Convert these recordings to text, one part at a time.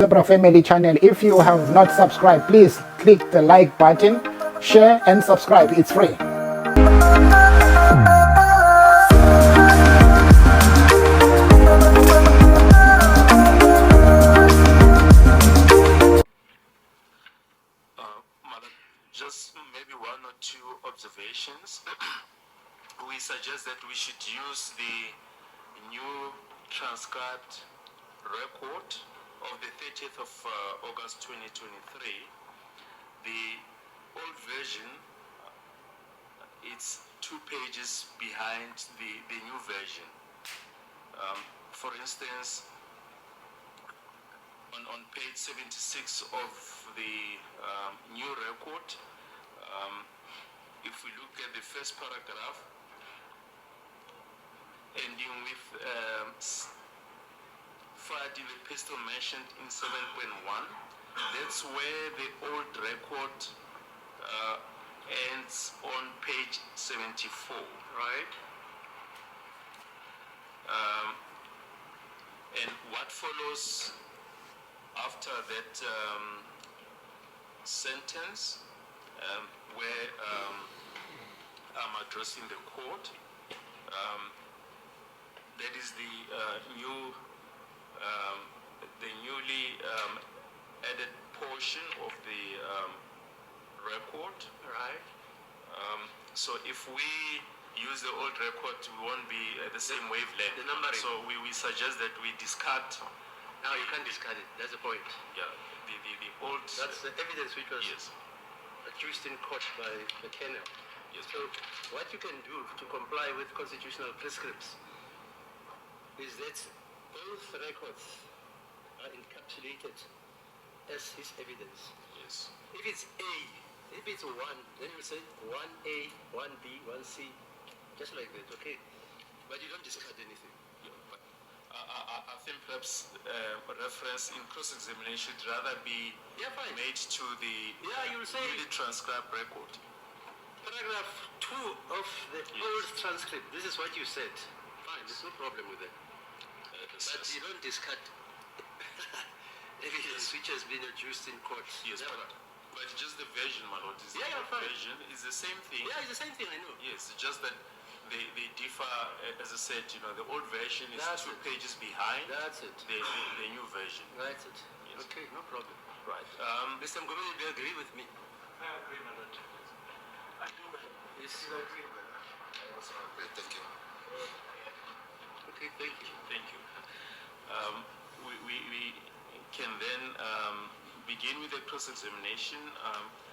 Zebra Family channel. If you have not subscribed, please click the like button, share and subscribe. It's free. Just maybe one or two observations. We suggest that we should use the new transcribed record of the 30th of August 2023. The old version, it's 2 pages behind the new version. For instance, on page 76 of the new record, if we look at the first paragraph, ending with fired in the pistol mentioned in 7.1, that's where the old record ends on page 74, right? And what follows after that sentence, where I'm addressing the court, that is the newly added portion of the record, right? So if we use the old record, we won't be at the same wavelength. The numbering. So we suggest that we discard. No, you can't discard it. That's the point. Yeah, the old. That's the evidence which was accused in court by Mangena. Yes. So what you can do to comply with constitutional prescripts is that both records are encapsulated as his evidence. Yes. If it's A, if it's 1, then you say 1A, 1B, 1C, just like that, okay? But you don't discard anything. I think perhaps reference in cross-examination should rather be made to the newly transcribed record. Paragraph 2 of the old transcript, this is what you said. Fine, there's no problem with it. But you don't discard evidence which has been adduced in court. Yes, but just the version, my lord, is the version is the same thing. Yeah, it's the same thing, I know. Yes, it's just that they differ, as I said, the old version is That's 2 it. pages behind That's it. the new version. That's it. Yes. Okay, no problem. Right. Mr. Mngomezulu, do you agree with me? I agree, my lord. I do, my lord. Yes. I agree, my lord. Thank you. Okay, thank you. Thank you. We can then begin with the cross-examination.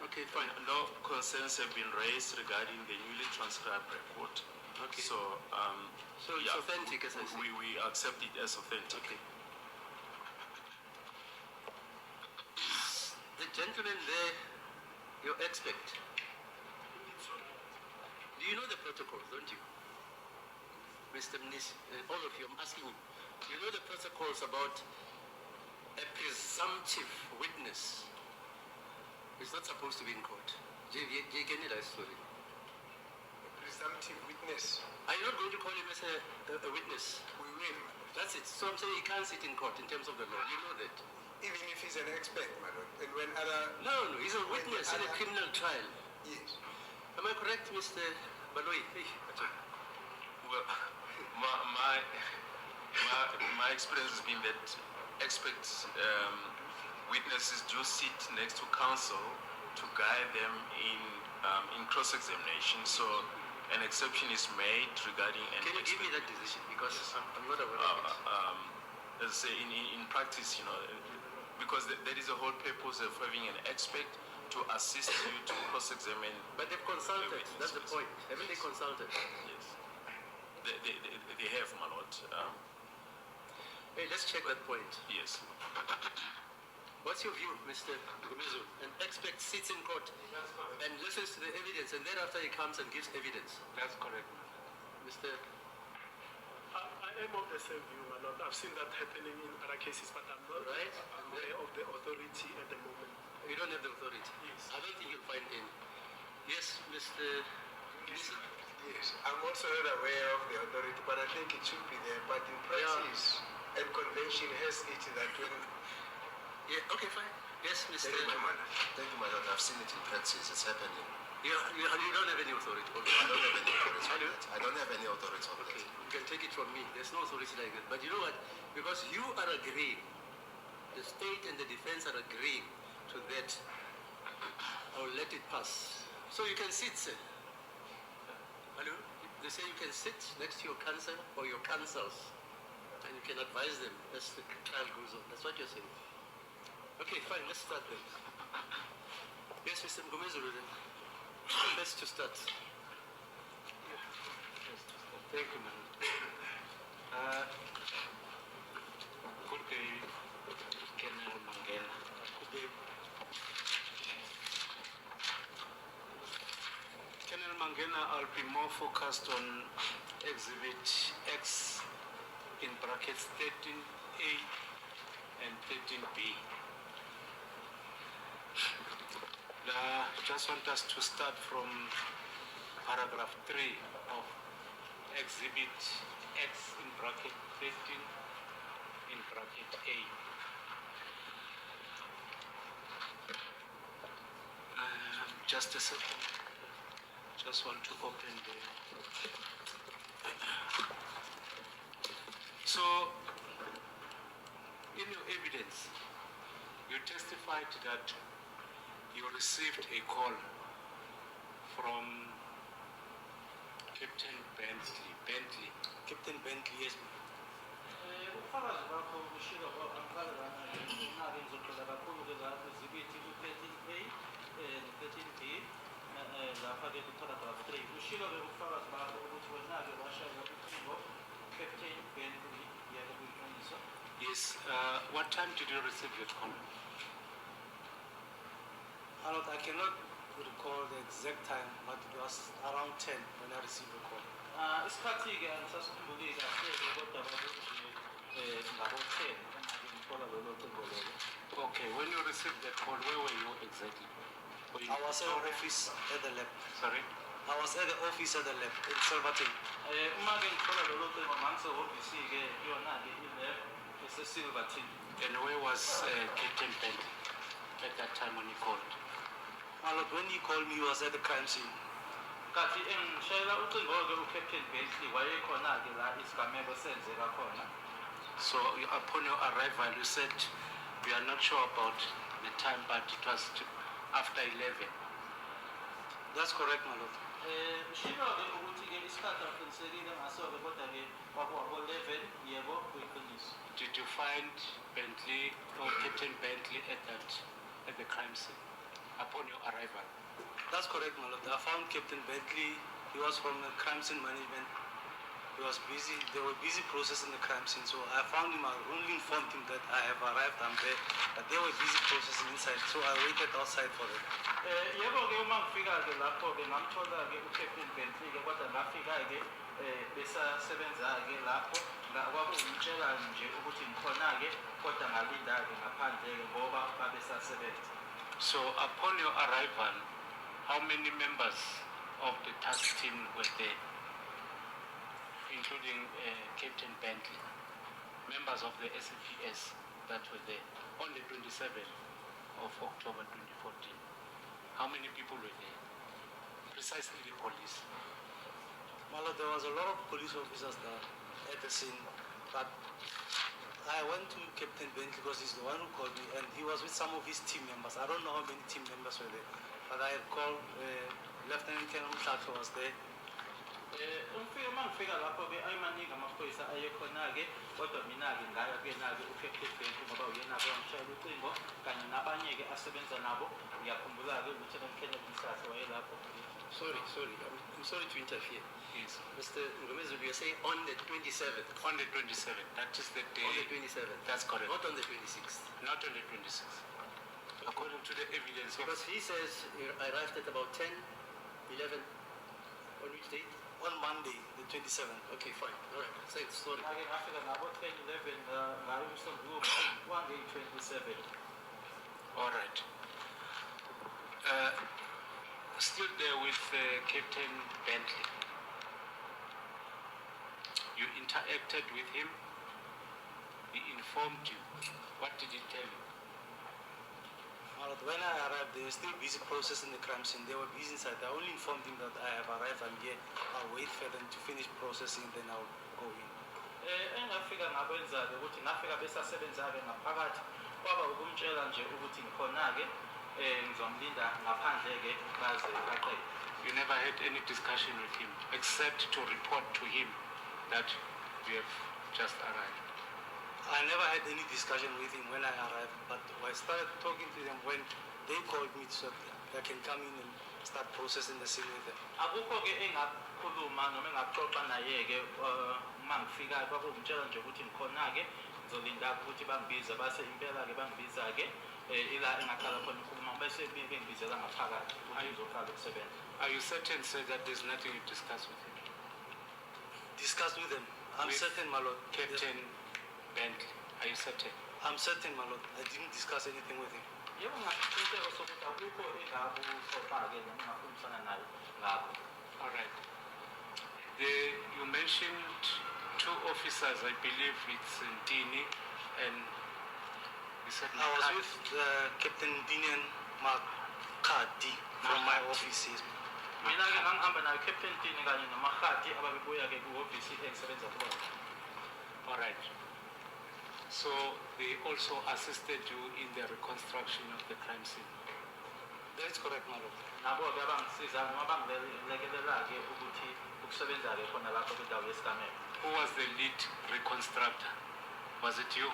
Okay, fine. No concerns have been raised regarding the newly transcribed record. Okay. So, So it's authentic, as I say. we accept it as authentic. Okay. The gentleman there, your expert. Do you know the protocols, don't you? Mr. Mnis, all of you, I'm asking you. You know the protocols about a presumptive witness is not supposed to be in court. Can you that story? Presumptive witness. Are you not going to call him as a witness? We will. That's it. So I'm saying he can't sit in court in terms of the law. You know that. Even if he's an expert, my lord. And when other... No, he's a witness in a criminal trial. Yes. Am I correct, Mr. Baloi? Well, my experience has been that expert witnesses do sit next to counsel to guide them in cross-examination. So an exception is made regarding an Can you give me that decision? Because I'm not aware of it. As I say, in practice, because there is a whole purpose of having an expert to assist you to cross-examine. But they've consulted. That's the point. Haven't they consulted? Yes. They have, my lord. Hey, let's check that point. Yes. What's your view, Mr. Mngomezulu? An expert sits in court and listens to the evidence, and thereafter he comes and gives evidence. That's correct. Mr. I am of the same view, my lord. I've seen that happening in other cases, but I'm not aware of the authority at the moment. You don't have the authority? Yes. I don't think you'll find any. Yes, Mr. Yes, I'm also not aware of the authority, but I think it should be there. But in practice, and convention has it that when Yeah, okay, fine. Yes, Mr. Thank you, my lord. I've seen it in practice. It's happening. You don't have any authority over I don't have any authority I on do? that. I don't have any authority on Okay, that. you can take it from me. There's no authority like that. But you know what? Because you are agreeing, the state and the defense are agreeing to that, I'll let it pass. So you can sit, sir. Hello? They say you can sit next to your counsel or your counsels and you can advise them as the trial goes on. That's what you're saying. Okay, fine. Let's start then. Yes, Mr. Mngomezulu then. Best to start. Thank you, man. Good day, Colonel Mangena. Good day. Colonel Mangena, I'll be more focused on Exhibit X in brackets 13A and 13B. Just want us to start from paragraph 3 of Exhibit X in bracket 13 in bracket A. Just a second. Just want to open the... So, in your evidence, you testified that you received a call from Captain Bentley. Captain Bentley, yes. ubufakazi bakho bushilo angifakela nake ngizogxila kakhulu ke lapho izibithi ku-13A no-13B lapha-ke ku-paragraph 3 ushilo-ke ubufakazi bakho ukuthi wena-ke washayela ucingo Captain Bentley yeke kuyiqiniso. Yes. What time did you receive your call? I cannot recall the exact time, but it was around 10 when I received the call. Isikhathi-ke angisasikhumbuli kahle kodwa ngabo-10 ngithola lolo cingo lelo. Okay, when you received that call, where were you exactly? Were you I was at the office at the lab. Sorry? I was at the office at the lab in Silverton. Uma-ke ngithola lolo cingo mangisehhovisi-ke yona-ke i-lab ese-Silverton. And where was Captain Bentley at that time when he called? When he called me, he was at the crime scene. Kathi engishayela ucingo-ke uCaptain Bentley wayekhona-ke la isigameko senzeka khona. So upon your arrival, you said we are not sure about the time, but it was after 11. That's correct, my lord. Shilo-ke ukuthi-ke isikhathi aqinisekile ngaso-ke kodwa-ke kwabo-11 yebo kuyiqiniso. Did you find Bentley or Captain Bentley at the crime scene upon your arrival? That's correct, my lord. I found Captain Bentley. He was from the crime scene management. He was busy. They were busy processing the crime scene. So I found him. I only informed him that I have arrived. I'm there. But they were busy processing inside. So I waited outside for them. Yebo-ke uma ngifika-ke lapho-ke ngamthola-ke uCaptain Bentley-ke kodwa ngafika-ke besasebenza-ke lapho kwakungitshela nje ukuthi ngikhona-ke kodwa ngalinda-ke ngaphandle-ke ngoba babesasebenza. So upon your arrival, how many members of the task team were there, including Captain Bentley, members of the SAPS that were there on the 27th of October 2014? How many people were there? Precisely the police. Well, there was a lot of police officers there at the scene, but I went to Captain Bentley because he's the one who called me, and he was with some of his team members. I don't know how many team members were there, but I called Lieutenant Colonel Mhlatlo was there. Uma ngifika lapho-ke ayemaningi amaphoyisa ayekhona-ke kodwa mina-ke ngaya-ke uCaptain Bentley ngoba uyena-ke wangishayela ucingo kanye nabanye-ke asebenza nabo. Ngiyakhumbula-ke ukuthi Lieutenant Mhlatlo wayelapho. Sorry, I'm sorry to interfere. Yes. Mr. Mngomezulu, you're saying on the 27th? On the 27th, that is the day. On the 27th? That's correct. Not on the 26th? Not on the 26th. According to the evidence of... Because he says he arrived at about 10, 11. On which date? On Monday, the 27th. Okay, fine. All right. Say the story. Ngake ngafika ngabo 10, 11 ngayo umsombuluko one day 27. All right. Still there with Captain Bentley. You interacted with him. He informed you. What did he tell you? But when I arrived, they were still busy processing the crime scene. They were busy inside. I only informed them that I have arrived. I'm here. I'll wait for them to finish processing, then I'll go in. Engafika ngakwenza-ke ukuthi ngafika besasebenza-ke ngaphakathi kwaba ukumtshela nje ukuthi ngikhona-ke ngizomlinda ngaphandle-ke baze baqede. You never had any discussion with him except to report to him that we have just arrived. I never had any discussion with him when I arrived, but I started talking to them when they called me so I can come in and start processing the scene with them. Akukho-ke engakhuluma noma engaxoxa naye-ke uma ngifikayo kwakuwumtshela nje ukuthi ngikhona-ke ngizolinda ukuthi bangibize base impela-ke bangibiza-ke ila engaqala khona ukukhuluma bese beke ngibizela ngaphakathi ukuthi ngizoqala ukusebenza. Are you certain, sir, that there's nothing you discuss with him? Discuss with them? I'm With certain, my lord. Captain Bentley, are you certain? I'm certain, my lord. I didn't discuss anything with him. Yebo ngaqinisekisa sokuthi akukho engakuxoxa-ke noma engakhulumisana naye ngakho. All right. You mentioned two officers, I believe it's Ntini and you said I was with Captain Dinian Makati from my office. Mina-ke ngangihamba nayo Captain Ntini kanye noMakgadi ababebuya-ke kuhhovisi engisebenza kubona. All right. So they also assisted you in the reconstruction of the crime scene. That is correct, my lord. Nabo-ke abangisiza noma bangilekelela-ke ukuthi ukusebenza-ke khona lapho kwindawo yesigameko. Who was the lead reconstructor? Was it you?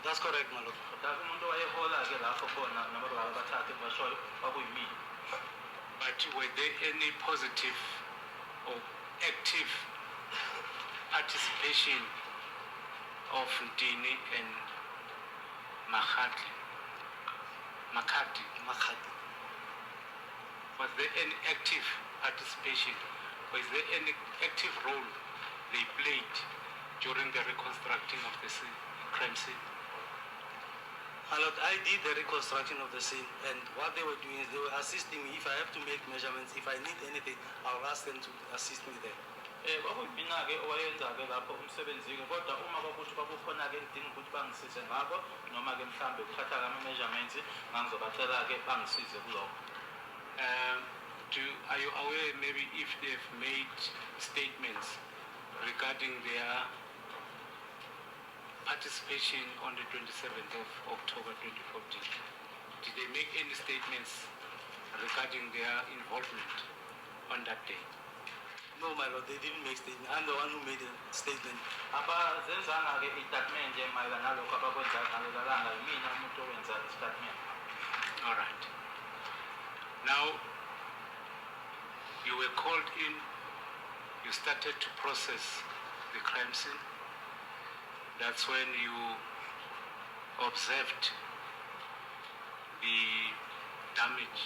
That's correct, my lord. Kodwa umuntu owayehola-ke lapho khona noma baba abathathu bashoyo kwakuyimina. But were there any positive or active participation of Ntini and Makgadi? Was there any active participation? Was there any active role they played during the reconstructing of the crime scene? My lord, I did the reconstruction of the scene, and what they were doing is they were assisting me. If I have to make measurements, if I need anything, I'll ask them to assist me there. Kwakuyimina-ke owayenza-ke lapho umsebenzi-ke kodwa uma kwakuthi kwakukhona-ke ngidinga ukuthi bangisize ngako noma-ke mhlawumbe ukuthatha-ke ama-measurements ngangizobatshela-ke bangisize kulokho. Are you aware maybe if they've made statements regarding their participation on the 27th of October 2014? Did they make any statements regarding their involvement on that day? No, my lord, they didn't make statement. I'm the one who made a statement. Abazenzanga-ke i-statement mayelana nalokho abakwenzayo ngalelo langa yimina umuntu owenza i-statement. All right. Now, you were called in, you started to process the crime scene. That's when you observed the damage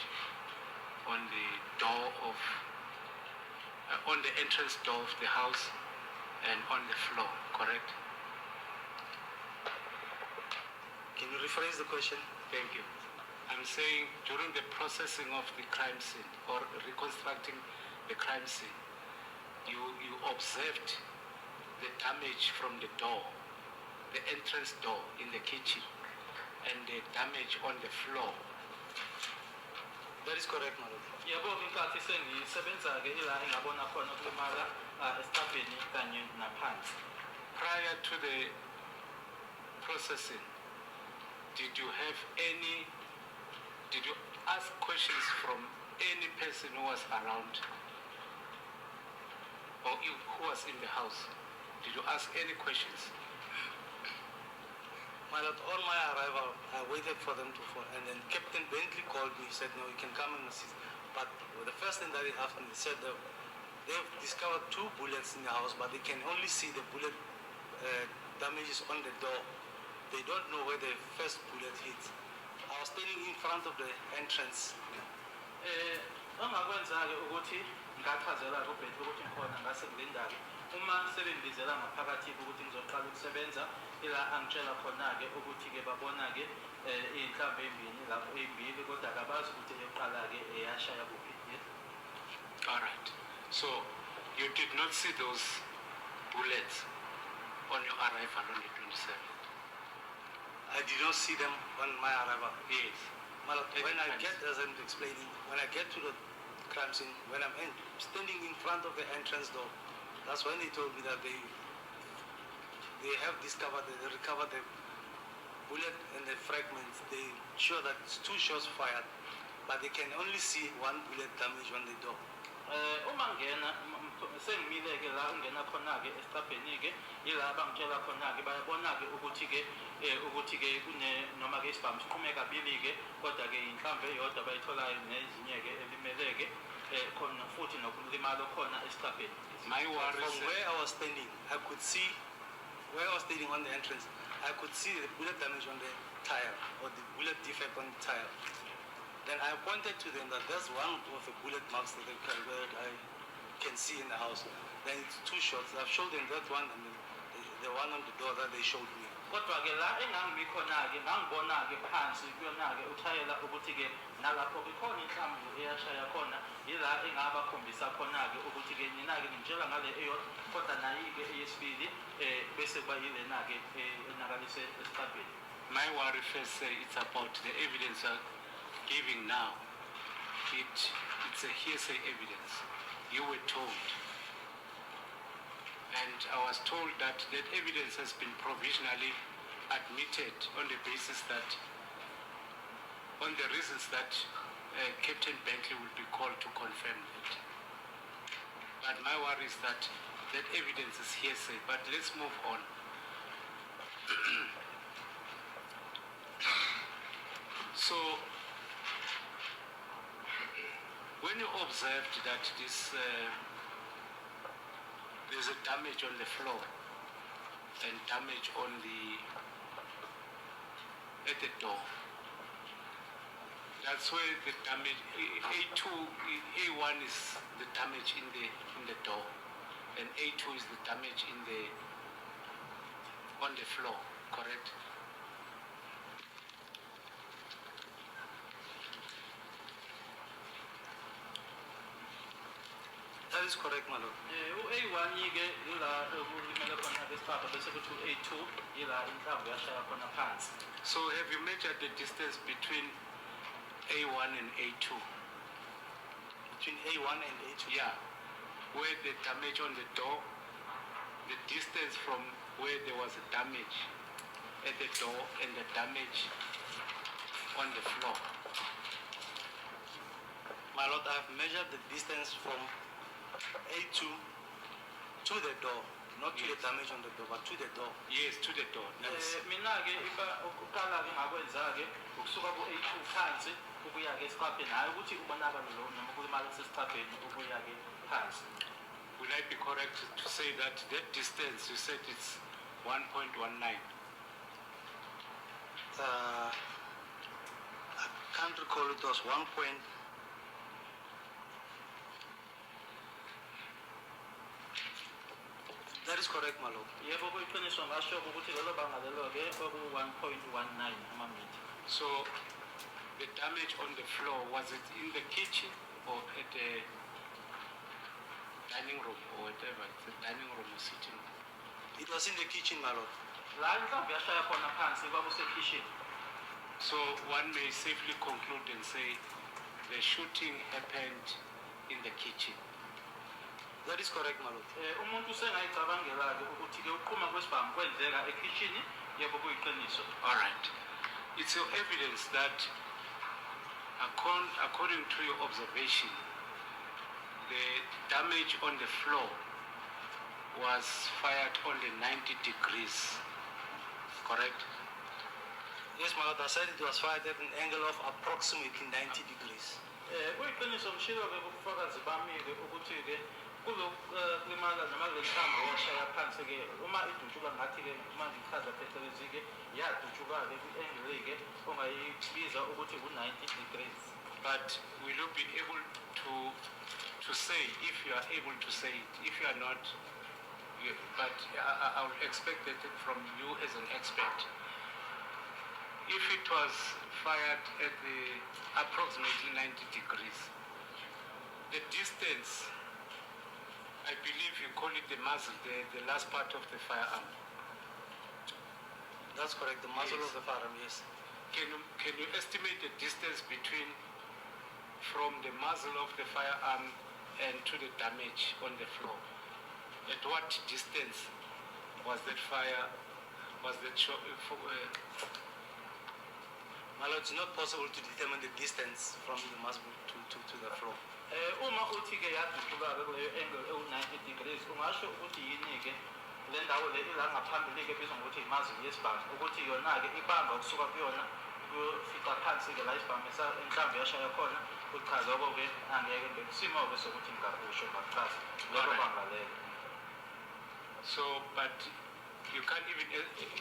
on the door of, on the entrance door of the house and on the floor, correct? Can you rephrase the question? Thank you. I'm saying during the processing of the crime scene or reconstructing the crime scene, you observed the damage from the door, the entrance door in the kitchen, and the damage on the floor. That is correct, my lord. Yabo inkathi sengisebenza-ke ila engabona khona ukulimala esitafeni kanye naphansi. Prior to the processing, did you ask questions from any person who was around or who was in the house? Did you ask any questions? My lord, on my arrival, I waited for them to phone, and then Captain Bentley called me. He said, no, you can come and assist. But the first thing that they asked me, they said that they've discovered 2 bullets in the house, but they can only see the bullet damages on the door. They don't know where the first bullet hit. I was standing in front of the entrance. Ongakwenza-ke ukuthi ngachazela kuBentley ukuthi ngikhona ngase ngilinda-ke uma sebengibizela ngaphakathi ukuthi ngizoqala ukusebenza ila angitshela khona-ke ukuthi-ke babona-ke iy'nhlamvu ey'mbili kodwa kabazi ukuthi eyokuqala-ke eyashaya kuphi. All right. So you did not see those bullets on your arrival on the 27th? I did not see them on my arrival. Yes. When I get, as I'm explaining, when I get to the crime scene, when I'm standing in front of the entrance door, that's when they told me that they have discovered, they recovered the bullet and the fragments. They sure that it's 2 shots fired, but they can only see 1 bullet damage on the door. Mangena sengimile-ke la ungena khona-ke estabheni-ke yila bangitshela khona-ke bayabona-ke ukuthi-ke noma-ke isibhamu siqume kabili-ke kodwa-ke inhlamvu eyodwa bayitholayo nezinye-ke elimele-ke khona futhi nokulimala khona estabheni. From where I was standing, I could see, where I was standing on the entrance, I could see the bullet damage on the tire, or the bullet defect on the tire. Then I pointed to them that there's one of the bullet marks that I can see in the house. Then it's 2 shots. I've showed them that one and the one on the door that they showed me. Kodwa-ke la engangimi khona-ke ngangibona-ke phansi kuyona-ke uthayela ukuthi-ke nalapho kukhona inhlamvu eyashaya khona yila engabakhombisa khona-ke ukuthi-ke nina-ke ngimtshela ngale eyodwa kodwa nayi-ke eyesibili bese kuba yilena-ke enakalise estabheni. My worry first it's about the evidence you're giving now. It's a hearsay evidence. You were told. And I was told that that evidence has been provisionally admitted on the basis that, on the reasons that Captain Bentley will be called to confirm that. But my worry is that that evidence is hearsay. But let's move on. So, when you observed that this there's a damage on the floor and damage on at the door, that's where the damage A1 is the damage in the door, and A2 is the damage on the floor, correct? That is correct, my lord. A1-ke yila ukulimele khona esibhabha bese kuthi A2 yila inhlamvu yashaya khona phansi. So have you measured the distance between A1 and A2? Between A1 and A2? Yeah. Where the damage on the door, the distance from where there was a damage at the door and the damage on the floor. My lord, I have measured the distance from A2 to the door, not to the damage on the door, but to the door. Yes, to the door. Mina-ke ukuqala-ke ngakwenza-ke ukusuka ku-A2 phansi ukuya-ke esibhabheni, hhayi ukuthi ubonakala lo noma kulimala sesibhabheni ukuya-ke phansi. Will I be correct to say that that distance, you said it's 1.19? I can't recall, it was 1 point. That is correct, my lord. Yebo kuyiqiniso ngasho ukuthi lelo banga lelo-ke kwaku-1.19 amamitha. So the damage on the floor, was it in the kitchen or at the dining room or whatever? It's the dining room or sitting room? It was in the kitchen, my lord. La inhlamvu yashaya khona phansi kwakusekitchen. So one may safely conclude and say the shooting happened in the kitchen. That is correct, my lord. Umuntu usengayicabangela-ke ukuthi-ke uqhuma kwesibhamu kwenzeka ekhishini, yebo kuyiqiniso. All right. It's your evidence that according to your observation, the damage on the floor was fired only 90 degrees, correct? Yes, my lord, I said it was fired at an angle of approximately 90 degrees. Kuyiqiniso ngishilo-ke kubufakazi bami-ke ukuthi-ke kulimala noma kule nhlamvu yashaya phansi-ke uma idutshuka ngathi-ke uma ngichaza phecelezi-ke yadutshuka-ke kwi-angle-ke ongayibiza ukuthi ku-90 degrees. But will you be able to say, if you are able to say it, if you are not, but I would expect that from you as an expert. If it was fired at the approximately 90 degrees, the distance, I believe you call it the muzzle, the last part of the firearm. That's correct, the muzzle Yes. of the firearm, yes. can you estimate the distance between from the muzzle of the firearm and to the damage on the floor? At what distance was that fire, was that shot? My lord, it's not possible to determine the distance from the muzzle to the floor. Uma uthi-ke yaduduka-ke kuleyo angle ewu-90 degrees ungasho ukuthi yini-ke le ndawo le ila ngaphambili-ke ebizwa ngokuthi imazulu yesibhamu ukuthi yona-ke ibanga kusuka kuyona kuyofica phansi-ke la isibhamu enhlamvu yashaya khona cha lokho-ke angeke bekusimo-ke sokuthi ngingakusho ngakuchaza lelo banga lelo. So, but you can't even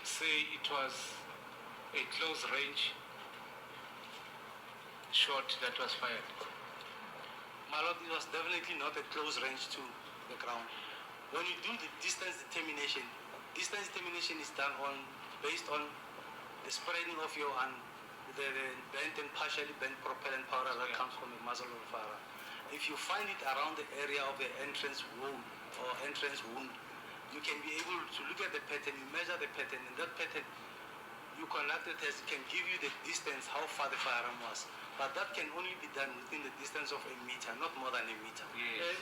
say it was a close range shot that was fired. My lord, it was definitely not a close range to the ground. When you do the distance determination is done based on the spreading of your the bent and partially bent propellant powder that comes from the muzzle of the firearm. If you find it around the area of the entrance wound, you can be able to look at the pattern, you measure the pattern, and that pattern you conduct the test, can give you the distance, how far the firearm was. But that can only be done within the distance of a meter, not more than a meter.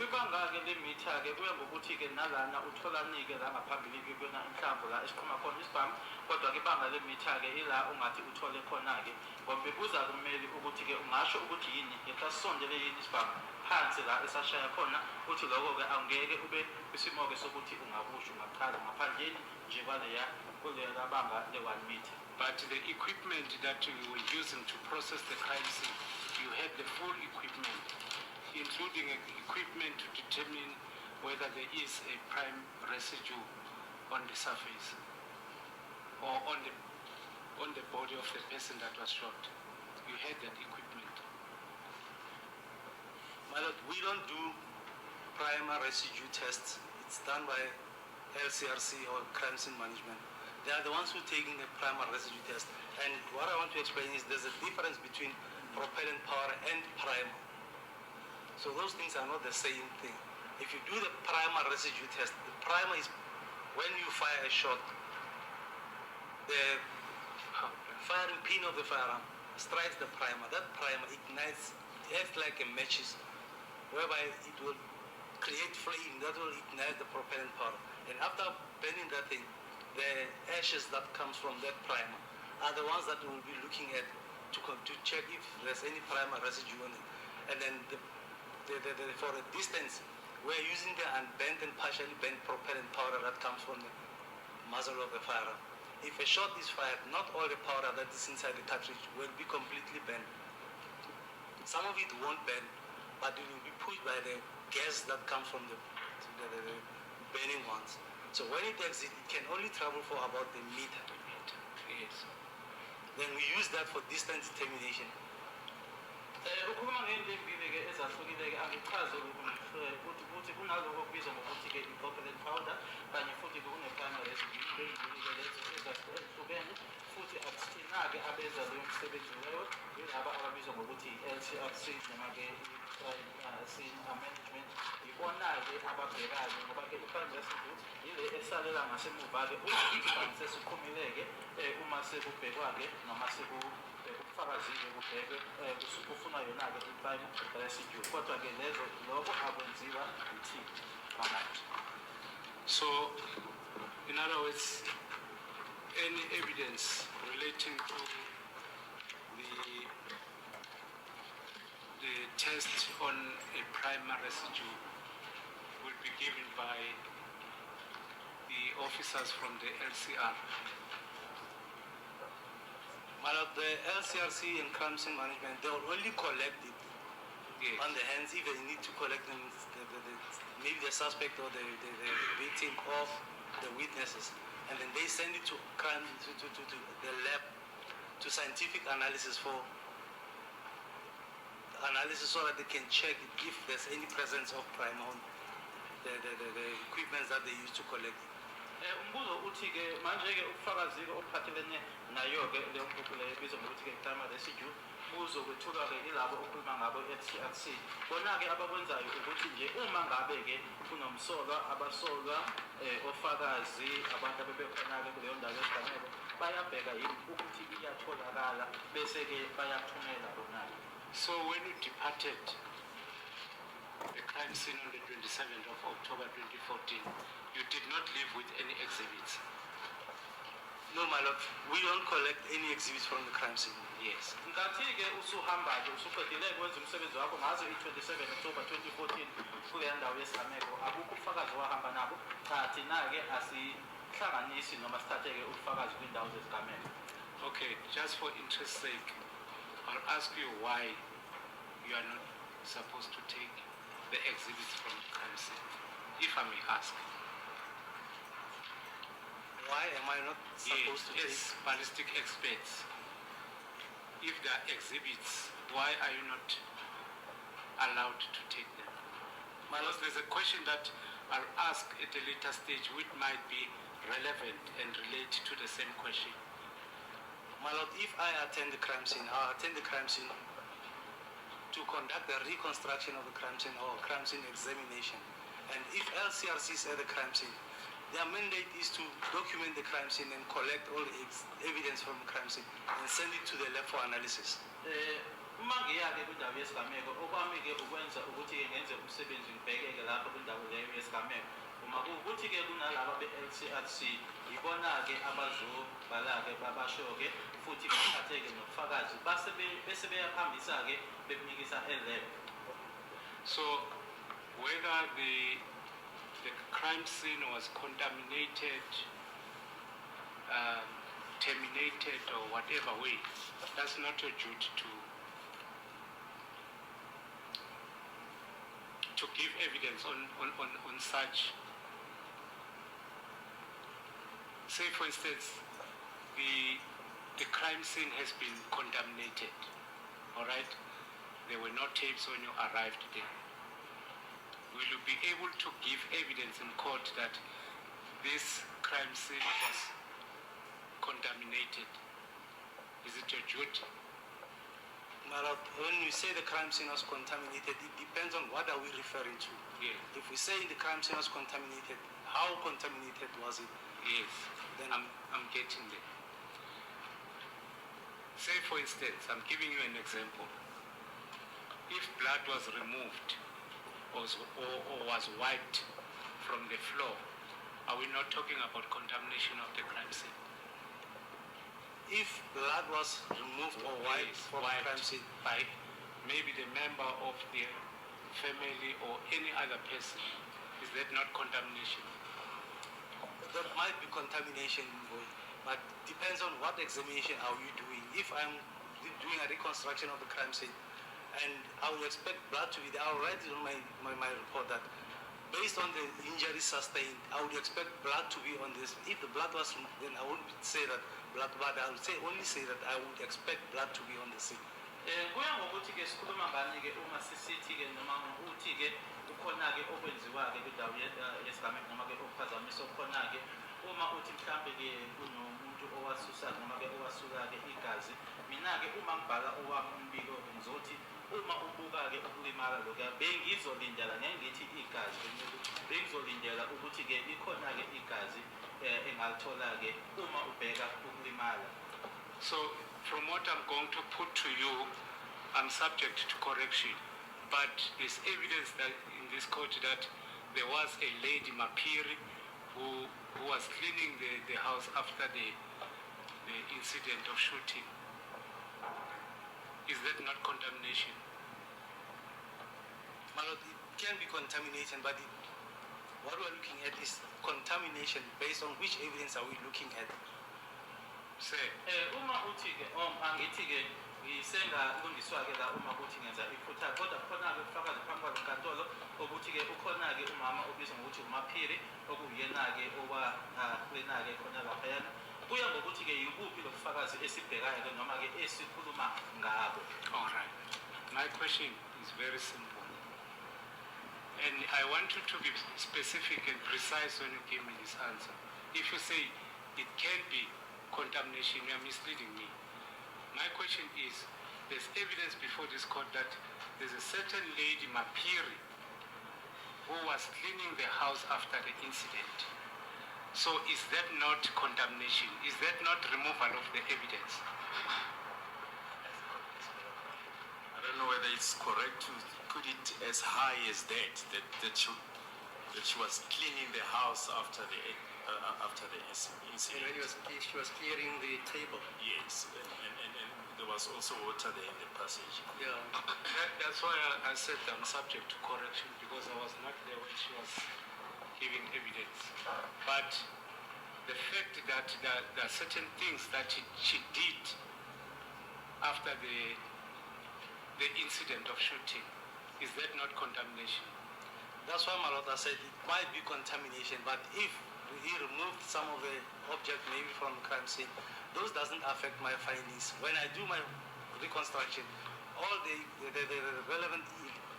Kwibanga-ke le meter-ke kuya ngokuthi-ke nalana utholanike la ngaphambili-ke kuyona inhlamvu la esiphuma khona isibhamu kodwa-ke ibanga le meter-ke ila ungathi uthole khona-ke ngoba bebuza kumele ukuthi-ke ungasho ukuthi yini yekasondele yini isibhamu phansi la esashaya khona uthi lokho-ke angeke ube kwisimo-ke sokuthi ungakusho ungaqhala ngaphandleni nje kulela banga le-1 meter. But the equipment that you were using to process the crime scene, you had the full equipment, including equipment to determine whether there is a prime residue on the surface or on the body of the person that was shot. You had that equipment. My lord, we don't do primer residue tests. It's done by LCRC or crime scene management. They are the ones who are taking the primer residue test. And what I want to explain is there's a difference between propellant powder and primer. So those things are not the same thing. If you do the primer residue test, the primer is when you fire a shot, the firing pin of the firearm strikes the primer. That primer ignites, it acts like a matches, whereby it will create flame that will ignite the propellant powder. And after burning that thing, the ashes that comes from that primer are the ones that we will be looking at to check if there's any primer residue on it. And then for a distance, we're using the unbent and partially bent propellant powder that comes from the muzzle of the firearm. If a shot is fired, not all the powder that is inside the cartridge will be completely bent. Some of it won't bend, but it will be pushed by the gas that comes from the burning ones. So when it exits, it can only travel for about a meter. Yes. Then we use that for distance determination. Ukhuluma ngey'mbili-ke ezahlukile-ke angichaze ukuthi kunalokho okubizwa ngokuthi-ke i-propellant powder kanye futhi-ke kune-primer residue ey'mbili-ke lezo ezahlukene futhi akuthina-ke abenza leyo msebenzi leyo yilaba ababizwa ngokuthi i-LCRC noma-ke i-crime scene management ibona-ke ababhekayo ngoba-ke i-primer residue yile esalela ngasemuva-ke isibhamu sesiphumile-ke uma sekubhekwa-ke noma ubufakazi-ke kubhekwe kufuna yona-ke i-prime residue kodwa-ke lokho akwenziwa i-team phakathi. So, in other words, any evidence relating to the test on a primer residue will be given by the officers from the LCR. Well, the LCRC and crime scene management, they will only collect it on the hands if they need to collect them, maybe the suspect or the victim of the witnesses, and then they send it to crime to the lab to scientific analysis for analysis so that they can check if there's any presence of crime on the equipment that they use to collect. Umbuzo uthi-ke manje-ke ubufakazi-ke obuphathelene nayo-ke leyo nkukhu leyo ebizwa ngokuthi-ke i-primer residue buzokwethulwa-ke yilabo okhuluma ngabo i-LCRC. Bona-ke abakwenzayo ukuthi nje uma ngabe-ke kunomsolwa abasolwa ofakazi abantu abebekhona-ke kuleyo ndawo yesigameko bayabheka yini ukuthi iyatholakala bese ke bayathumela bona. So when you departed the crime scene on the 27th of October 2014, you did not leave with any exhibits? No, my lord, we don't collect any exhibits from the crime scene. Yes. Ngathi-ke usuhamba-ke usuqedile kwenza umsebenzi wakho ngazo i-27 October 2014 kuleya ndawo yesigameko, abukho ubufakazi wahamba nabo? Cha, thina-ke asihlanganisi noma sithathe-ke ubufakazi kwindawo zezigameko. Okay, just for interest's sake, I'll ask you why you are not supposed to take the exhibits from the crime scene, if I may ask. Why am I not supposed to take? As ballistic experts, if there are exhibits, why are you not allowed to take them? Because there's a question that I'll ask at a later stage which might be relevant and relate to the same question. My lord, if I attend the crime scene, I'll attend the crime scene to conduct the reconstruction of the crime scene or crime scene examination. And if LCRC is at the crime scene, their mandate is to document the crime scene and collect all the evidence from the crime scene and send it to the lab for analysis. Uma ngiya-ke kwindawo yesigameko, okwami-ke ukwenza ukuthi-ke ngenze umsebenzi ngibheke-ke lapho kwindawo leyo yesigameko. Uma kuwukuthi-ke kunalaba be-LCRC, yibona-ke abazobhala-ke babasho-ke futhi bathathe-ke nobufakazi bese beyahambisa-ke bekunikisa e-lab. So whether the crime scene was contaminated, terminated or whatever way, that's not your duty to give evidence on such. Say for instance, the crime scene has been contaminated, all right? There were no tapes when you arrived there. Will you be able to give evidence in court that this crime scene was contaminated? Is it your duty? My lord, when we say the crime scene was contaminated, it depends on what are we referring to. Yeah. If we say the crime scene was contaminated, how contaminated was it? Yes, Then I'm getting there. Say for instance, I'm giving you an example. If blood was removed or was wiped from the floor, are we not talking about contamination of the crime scene? if blood was removed or wiped from the crime scene by maybe the member of the family or any other person, is that not contamination? There might be contamination, but depends on what examination are you doing. If I'm doing a reconstruction of the crime scene, and I would expect blood to be there, I'll write it on my report that based on the injuries sustained, I would expect blood to be on this. If the blood was, then I wouldn't say that blood, but I would only say that I would expect blood to be on the scene. Kuya ngokuthi-ke sikhuluma ngani-ke uma sisithi-ke noma uthi-ke ukhona-ke okwenziwa-ke kwindawo yesigameko noma-ke okuphazamisa okukhona-ke uma uthi mhlambe-ke kunomuntu owasusa noma-ke owasuka-ke igazi, mina-ke uma ngibhala owami umbiko ngizothi uma ubuka-ke ukulimala lokhuya bengizolindela ngeke ngithi igazi bengizolindela ukuthi-ke ikhona-ke igazi engalithola-ke uma ubheka ukulimala. So from what I'm going to put to you, I'm subject to correction, but there's evidence that in this court that there was a lady Mapiri who was cleaning the house after the incident of shooting. Is that not contamination? My lord, it can be contamination, but what we're looking at is contamination based on which evidence are we looking at? Say. Uma uthi-ke angithi-ke ngisengalungiswa-ke la uma kuthi ngenza iphutha kodwa kukhona-ke kufakazi phambi kwalo nkantolo ukuthi-ke ukhona-ke umama obizwa ngokuthi uMaphiri okuyena-ke owaklina-ke khona laphayana. Kuya ngokuthi-ke yikuphi lo bufakazi esibhekayo-ke noma-ke esikhuluma ngabo. All right. My question is very simple. And I want you to be specific and precise when you give me this answer. If you say it can be contamination, you are misleading me. My question is, there's evidence before this court that there's a certain lady, Mapiri, who was cleaning the house after the incident. So is that not condemnation? Is that not removal of the evidence? I don't know whether it's correct to put it as high as that she was cleaning the house after the incident. When she was clearing the table. Yes, and there was also water there in the passage. Yeah. That's why I said I'm subject to correction, because I was not there when she was giving evidence. But the fact that there are certain things that she did after the incident of shooting, is that not contamination? That's why Malota said it might be contamination, but if he removed some of the object maybe from the crime scene, those doesn't affect my findings. When I do my reconstruction, all the relevant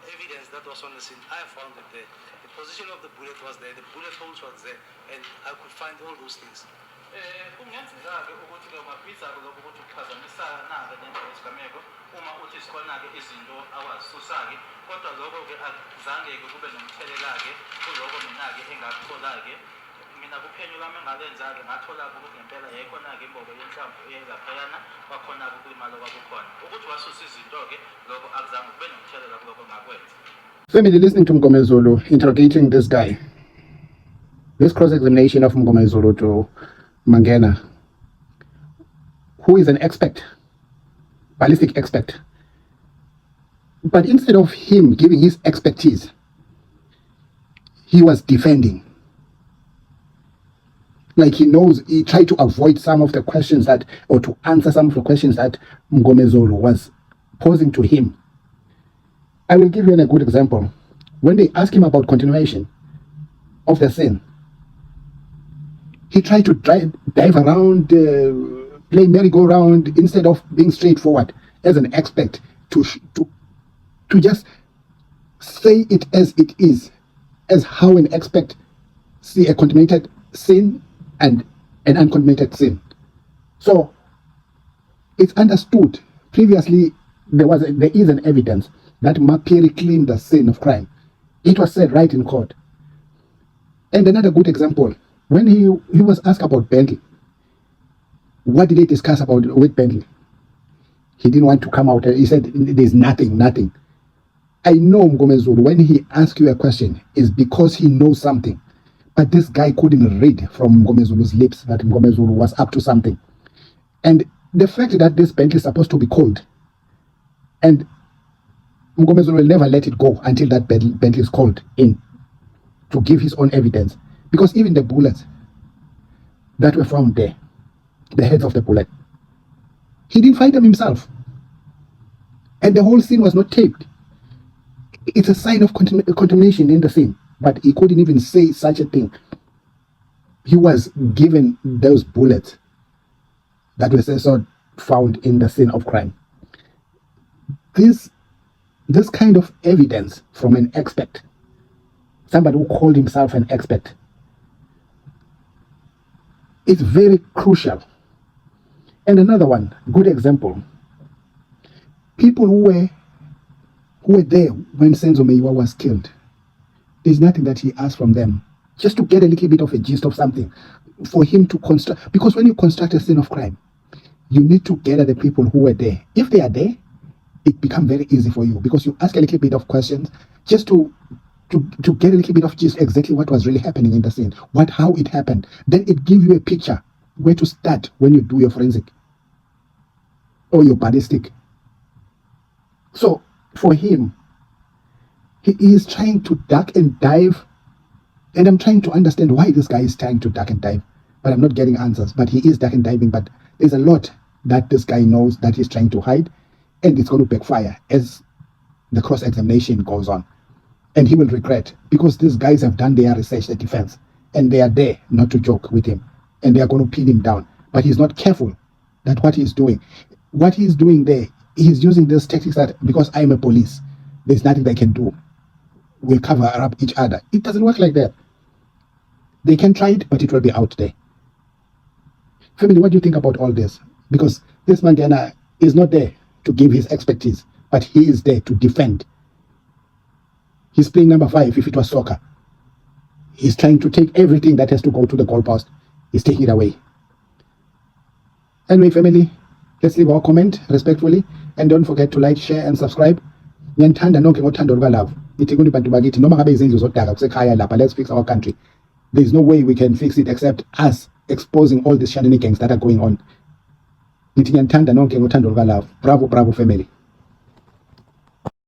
evidence that was on the scene, I found it there. The position of the bullet was there, the bullet holes was there, and I could find all those things. Kungenzeka-ke ukuthi-ke ungaphiza-ke lokho ukuthi ukuphazamisana-ke nento yesigameko uma uthi sikhona-ke izinto awazisusa-ke, kodwa lokho-ke akuzange-ke kube nomthelela-ke kuloko mina-ke engakuthola-ke. Mina kuphenyo lami engalenza-ke ngathola-ke ukuthi ngempela yayikhona-ke imbobo yenhlamvu eyelaphayana, kwakhona-ke ukulimala kwakukhona. Ukuthi wasusa izinto-ke lokho akuzange kube nomthelela kuloko engakwenza. Family, listening to Mngomezulu interrogating this guy. This cross-examination of Mngomezulu to Mangena, who is an expert, ballistic expert. But instead of him giving his expertise, he was defending. Like he knows, he tried to avoid some of the questions that, or to answer some of the questions that Mngomezulu was posing to him. I will give you a good example. When they asked him about continuation of the scene, he tried to dive around, play merry-go-round, instead of being straightforward as an expert to just say it as it is, as how an expert see a contaminated scene and an uncontaminated scene. So it's understood. Previously, there is an evidence that Mapiri cleaned the scene of crime. It was said right in court. And another good example, when he was asked about Bentley, what did they discuss about with Bentley? He didn't want to come out. He said, there's nothing. I know Mngomezulu, when he asks you a question, is because he knows something. But this guy couldn't read from Mngomezulu's lips that Mngomezulu was up to something. And the fact that this Bentley is supposed to be called, and Mngomezulu will never let it go until that Bentley is called in to give his own evidence. Because even the bullets that were found there, the heads of the bullet, he didn't find them himself. And the whole scene was not taped. It's a sign of contamination in the scene. But he couldn't even say such a thing. He was given those bullets that were also found in the scene of crime. This kind of evidence from an expert, somebody who called himself an expert, is very crucial. And another one, good example, people who were there when Senzo Meyiwa was killed, there's nothing that he asked from them, just to get a little bit of a gist of something, for him to construct. Because when you construct a scene of crime, you need to gather the people who were there. If they are there, it becomes very easy for you, because you ask a little bit of questions just to get a little bit of gist exactly what was really happening in the scene, how it happened. Then it gives you a picture where to start when you do your forensic or your ballistic. So for him, he is trying to duck and dive, and I'm trying to understand why this guy is trying to duck and dive, but I'm not getting answers. But he is duck and diving, but there's a lot that this guy knows that he's trying to hide, and it's going to backfire as the cross-examination goes on. And he will regret, because these guys have done their research, the defense, and they are there not to joke with him, and they are going to pin him down. But he's not careful that what he's doing there, he's using these tactics that, because I'm a police, there's nothing they can do. We'll cover up each other. It doesn't work like that. They can try it, but it will be out there. Family, what do you think about all this? Because this Mangena is not there to give his expertise, but he is there to defend. He's playing number 5 if it was soccer. He's trying to take everything that has to go to the goalpost. He's taking it away. Anyway, family, let's leave our comment respectfully. And don't forget to like, share, and subscribe. Ngiyanithanda nonke ngothando lukaLove. Nithi kubantu bakithi noma ngabe izindlu zodaka kusekhaya lapha, let's fix our country. There's no way we can fix it except us exposing all these shenanigans that are going on. Nithi ngiyanithanda nonke ngothando lukaLove. Bravo, bravo, family.